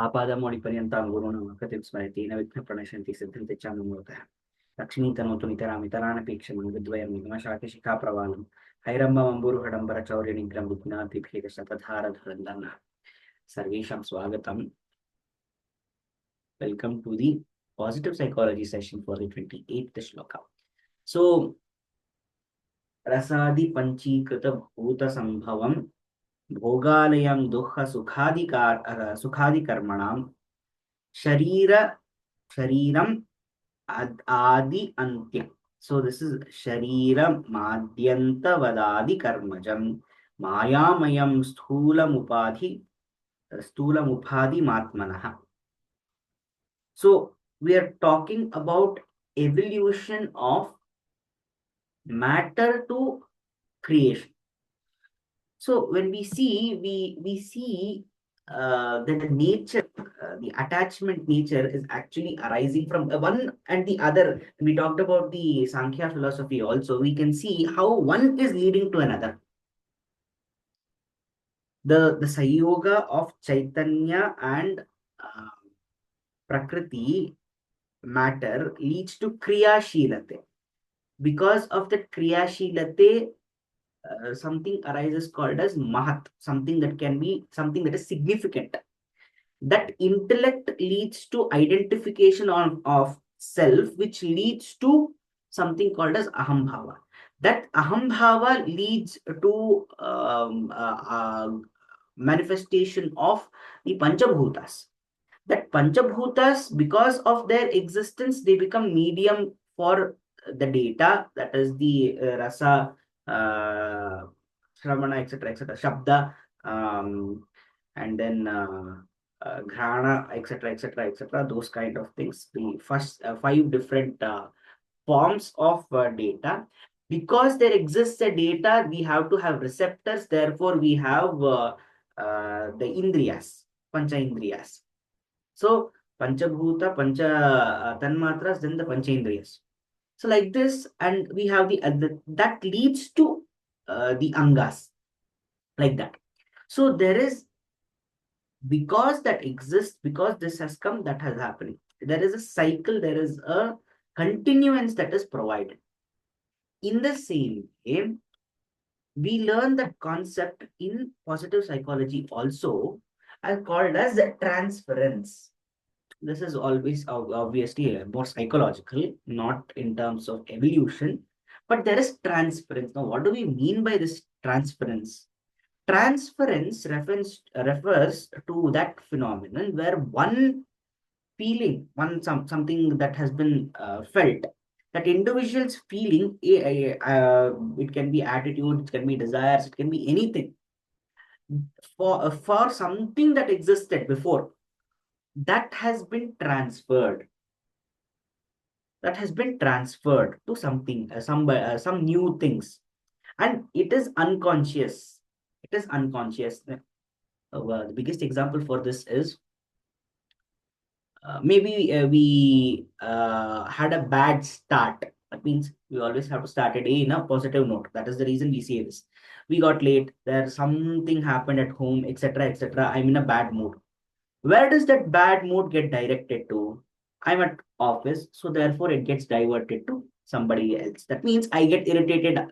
आपादमौलिपर्यन्तां गुरूणां कृतिं स्मरति न विघ्नप्रणश्यन्ति सिद्धन्ति च मूर्तयः लक्ष्मीतनोतु नितरामितरानपेक्षमं विद्वयं निगमशाखेशिखाप्रवालं हैरम्बमम्बुरुहडम्बरचौर्यनिग्रहं विघ्नातिभेदशतधारधुरन्दन्नः सर्वेषां स्वागतम्. Welcome to the positive psychology session for the 28th shloka. So, रसादि पंचीकृत भूत संभवम भोगालयं दुःख सुखादि कर्मणां शरीर शरीरम आदि अंत्य. So this is शरीरम माद्यंत वदादि कर्मजम मायामयं स्थूलमुपाधि मात्मनः. So we are talking about evolution of matter to creation. So when we see, we see that the nature, the attachment nature is actually arising from one and the other. We talked about the Sankhya philosophy also. We can see how one is leading to another. The Sayoga of Chaitanya and Prakriti matter leads to Kriya Shilate. Because of the Kriya Shilate, something arises called as Mahat, something that can be something that is significant. That intellect leads to identification of self, which leads to something called as ahambhava. That ahambhava leads to manifestation of the panchabhutas. That panchabhutas, because of their existence, they become medium for the data, that is the rasa, shravana, etc., shabda, and then ghana, etc., those kind of things. The first 5 different forms of data. Because there exists a data, we have to have receptors, therefore we have the indriyas, pancha indriyas. So panchabhuta, pancha tanmatras, then the panchendriyas. So like this, and we have that leads to the angas, like that. So there is, because that exists, because this has come, that has happened. There is a cycle, there is a continuance that is provided. In the same way, we learn that concept in positive psychology also, are called as transference. This is always obviously more psychological, not in terms of evolution, but there is transference. Now, what do we mean by this transference? Transference refers to that phenomenon where one feeling, something that has been felt, that individual's feeling, it can be attitude, it can be desires, it can be anything, for something that existed before, that has been transferred, to something, some new things, and it is unconscious. The biggest example for this is, maybe we had a bad start. That means we always have to start a day in a positive note. That is the reason we say this. We got late, there something happened at home, etc., I'm in a bad mood. Where does that bad mood get directed to? I'm at office, so therefore it gets diverted to somebody else. That means I get irritated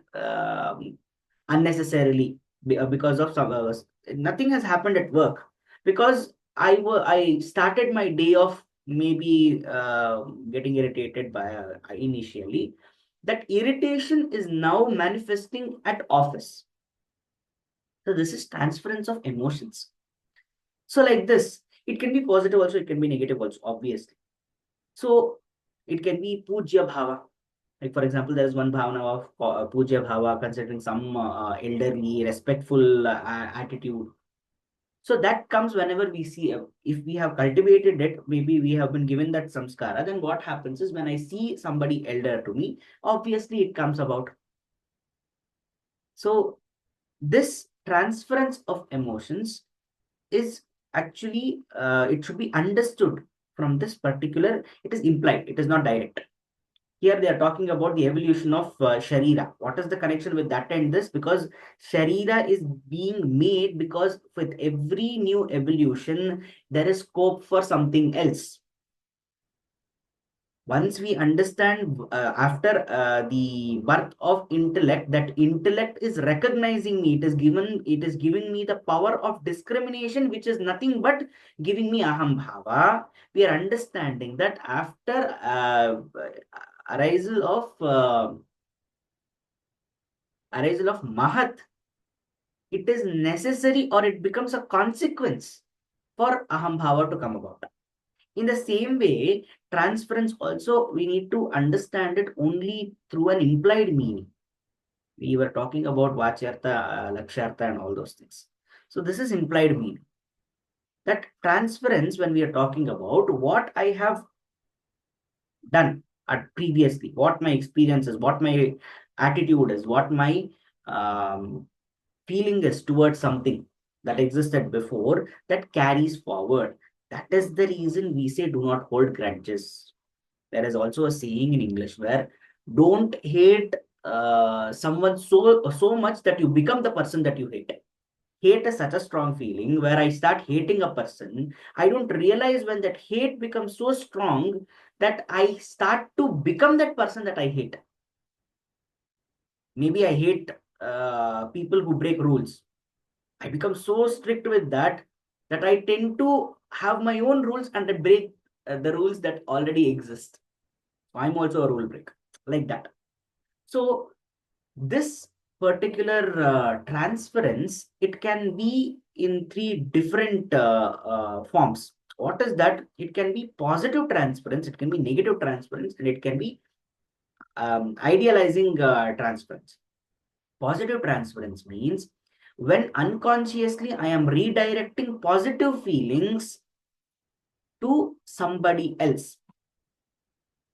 unnecessarily, because of some nothing has happened at work, because I started my day off maybe getting irritated by initially. That irritation is now manifesting at office. So this is transference of emotions. So like this, it can be positive also, it can be negative also, obviously. So it can be puja bhava. Like for example, there is one bhavana of puja bhava, considering some elderly, respectful attitude. So that comes whenever we see, if we have cultivated it, maybe we have been given that samskara, then what happens is when I see somebody elder to me, obviously it comes about. So this transference of emotions is actually, it should be understood from this particular, it is implied, it is not direct. Here they are talking about the evolution of Sharira. What is the connection with that and this? Because Sharira is being made because with every new evolution, there is scope for something else. Once we understand after the birth of intellect, that intellect is recognizing me, it is giving me the power of discrimination, which is nothing but giving me aham bhava. We are understanding that after arisal of mahat, it is necessary or it becomes a consequence for aham bhava to come about. In the same way, transference also, we need to understand it only through an implied meaning. We were talking about Vachyartha, Lakshyartha, and all those things. So, this is implied meaning. That transference, when we are talking about what I have done at previously, what my experience is, what my attitude is, what my um, feeling is towards something that existed before, that carries forward. That is the reason we say do not hold grudges. There is also a saying in English where don't hate someone so much that you become the person that you hate. Hate is such a strong feeling where I start hating a person. I don't realize when that hate becomes so strong that I start to become that person that I hate. Maybe I hate people who break rules. I become so strict with that that I tend to have my own rules and I break the rules that already exist. So I'm also a rule breaker, like that. So this particular transference, it can be in three different forms. What is that? It can be positive transference, it can be negative transference, and it can be idealizing transference. Positive transference means when unconsciously I am redirecting positive feelings to somebody else,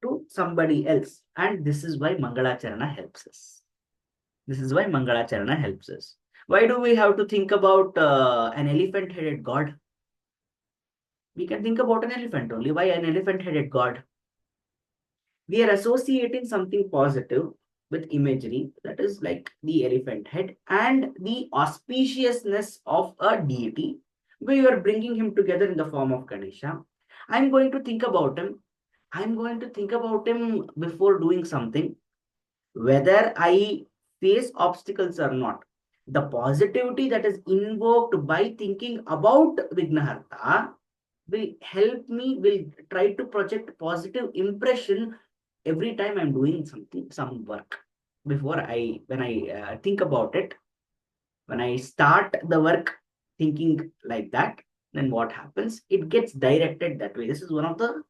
and this is why Mangalacharana helps us. This is why Mangalacharana helps us. Why do we have to think about an elephant headed god? We can think about an elephant only. Why an elephant headed god? We are associating something positive with imagery, that is like the elephant head and the auspiciousness of a deity. We are bringing him together in the form of Ganesha. I'm going to think about him. I'm going to think about him before doing something, whether I face obstacles or not. The positivity that is invoked by thinking about Vignaharta will help me, will try to project positive impression every time I'm doing something, some work. Before I, when I think about it, when I start the work thinking like that, then what happens? It gets directed that way. This is one of the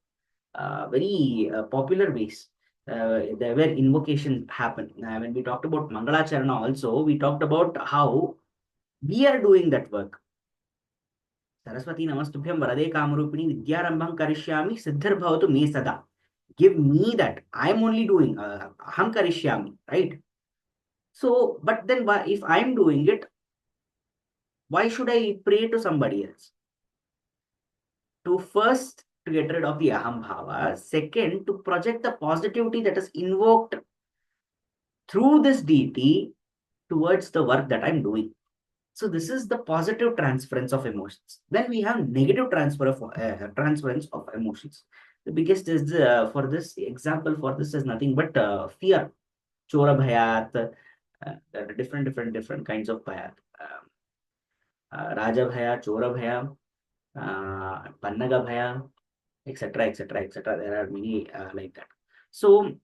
very popular ways there where invocation happen. When we talked about Mangalacharana also, we talked about how we are doing that work. Saraswati Namastubhyam Varade Kamarupini Vidyarambham Karishyami Siddharbhavatu Me Sada. Give me that. I am only doing Aham Karishyami, right? So, but then if I am doing it, why should I pray to somebody else? To first to get rid of the Aham Bhava, second to project the positivity that is invoked through this deity towards the work that I'm doing. So this is the positive transference of emotions. Then we have negative transference of emotions. The biggest is for this example for this is nothing but fear. Chora bhayat, there are different kinds of bhayat. Raja bhaya, chora bhaya, pannaga bhaya, etc., etc., etc. There are many like that. So,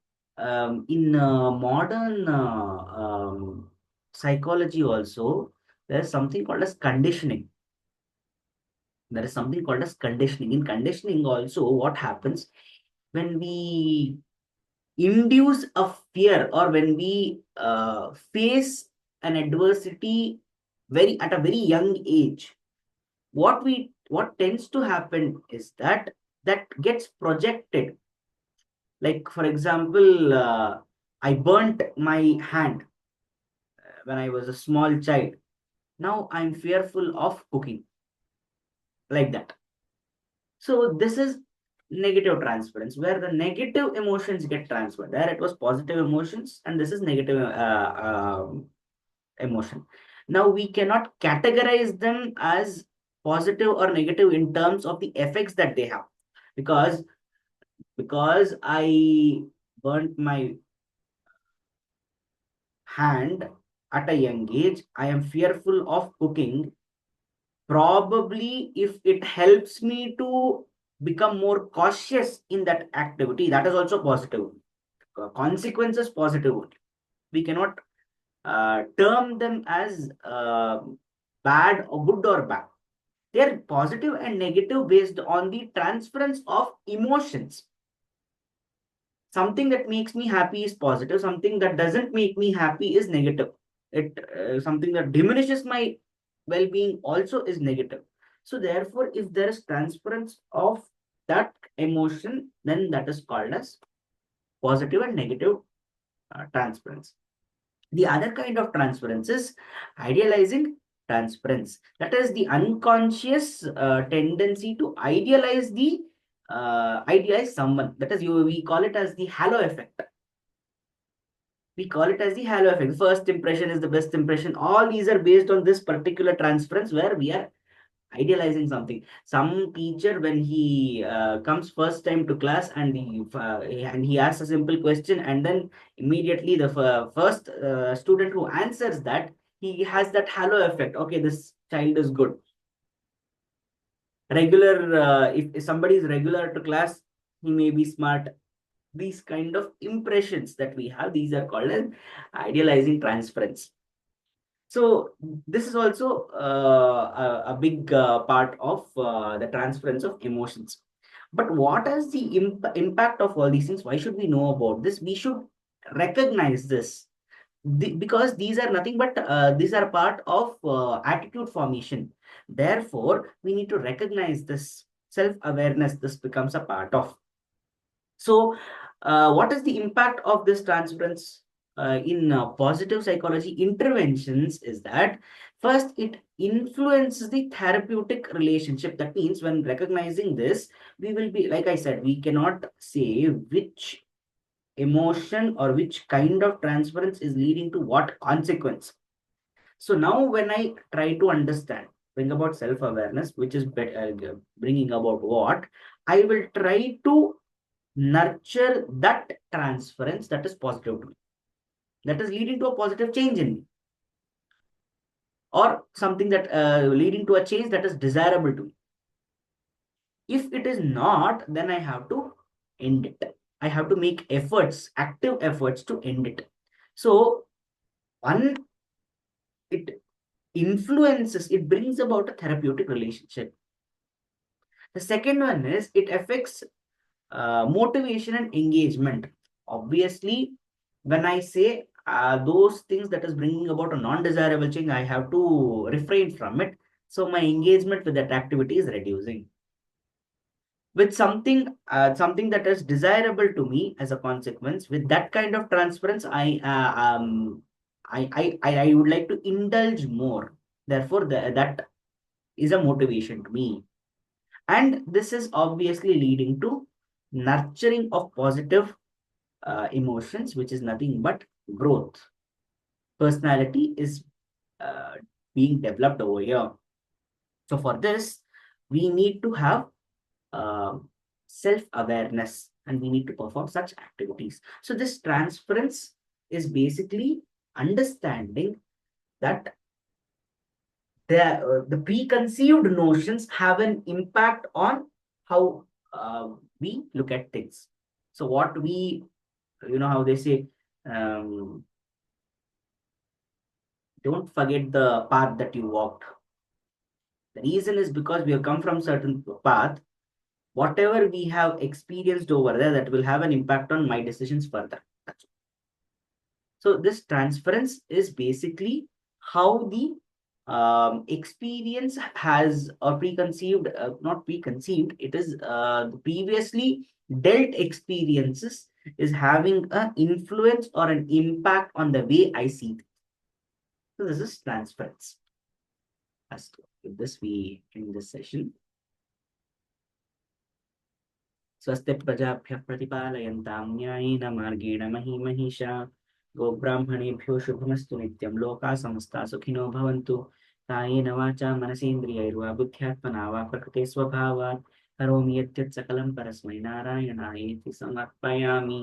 in modern psychology, also, there's something called as conditioning. There is something called as conditioning. In conditioning, also, what happens when we induce a fear or when we face an adversity at a very young age, what tends to happen is that that gets projected. Like, for example, I burnt my hand when I was a small child. Now I'm fearful of cooking, like that. So this is negative transference, where the negative emotions get transferred. There it was positive emotions, and this is negative emotion. Now we cannot categorize them as positive or negative in terms of the effects that they have, because I burnt my hand at a young age, I am fearful of cooking. Probably, if it helps me to become more cautious in that activity, that is also positive. Consequences positive. We cannot term them as bad or good or bad. They are positive and negative based on the transference of emotions. Something that makes me happy is positive, something that doesn't make me happy is negative. It Something that diminishes my well-being also is negative. So therefore, if there is transference of that emotion, then that is called as positive and negative transference. The other kind of transference is idealizing transference. That is the unconscious tendency to idealize someone. That is, we call it as the halo effect. We call it as the halo effect. First impression is the best impression. All these are based on this particular transference where we are idealizing something. Some teacher, when he comes first time to class, and he asks a simple question, and then immediately the first student who answers that, he has that halo effect. Okay, this child is good. Regular, if somebody is regular to class, he may be smart. These kind of impressions that we have, these are called as idealizing transference. So this is also a big part of the transference of emotions. But what is the impact of all these things? Why should we know about this? We should recognize this, because these are nothing but these are part of attitude formation. Therefore, we need to recognize this self-awareness. This becomes a part of. So, what is the impact of this transference in positive psychology interventions is that first, it influences the therapeutic relationship. That means when recognizing this, we will be, like I said, we cannot say which emotion or which kind of transference is leading to what consequence. So now when I try to understand, bring about self-awareness, which is bringing about what, I will try to nurture that transference that is positive to me, that is leading to a positive change in me, or something that leading to a change that is desirable to me. If it is not, then I have to end it. I have to make efforts, active efforts, to end it. So one, it influences, it brings about a therapeutic relationship. The second one is it affects motivation and engagement. Obviously, when I say those things that is bringing about a non-desirable change, I have to refrain from it. So my engagement with that activity is reducing. With something that is desirable to me as a consequence, with that kind of transference, I would like to indulge more. Therefore, that is a motivation to me. And this is obviously leading to nurturing of positive emotions, which is nothing but growth. Personality is uh, being developed over here. So for this, we need to have uh, self-awareness, and we need to perform such activities. So this transference is basically understanding that the preconceived notions have an impact on how we look at things. So what we, how they say, um, don't forget the path that you walked. The reason is because we have come from certain path. Whatever we have experienced over there, that will have an impact on my decisions further. That's all. So this transference is basically how the experience has a preconceived, not preconceived, it is previously dealt experiences is having an influence or an impact on the way I see it. So this is transference. As with this, we end this session. स्वस्ति प्रजाभ्यः प्रतिपालयन्तां न्यायेन मार्गेण महिषा। गोब्राह्मणेभ्यो शुभमस्तु नित्यं लोकाः समस्ता सुखिनो भवन्तु। कायेन वाचा मनसेन्द्रियैर्वा बुद्ध्यात्मना वा प्रकृते स्वभावात् करोमि यद्यत् सकलं परस्मै नारायणायेति समर्पयामि।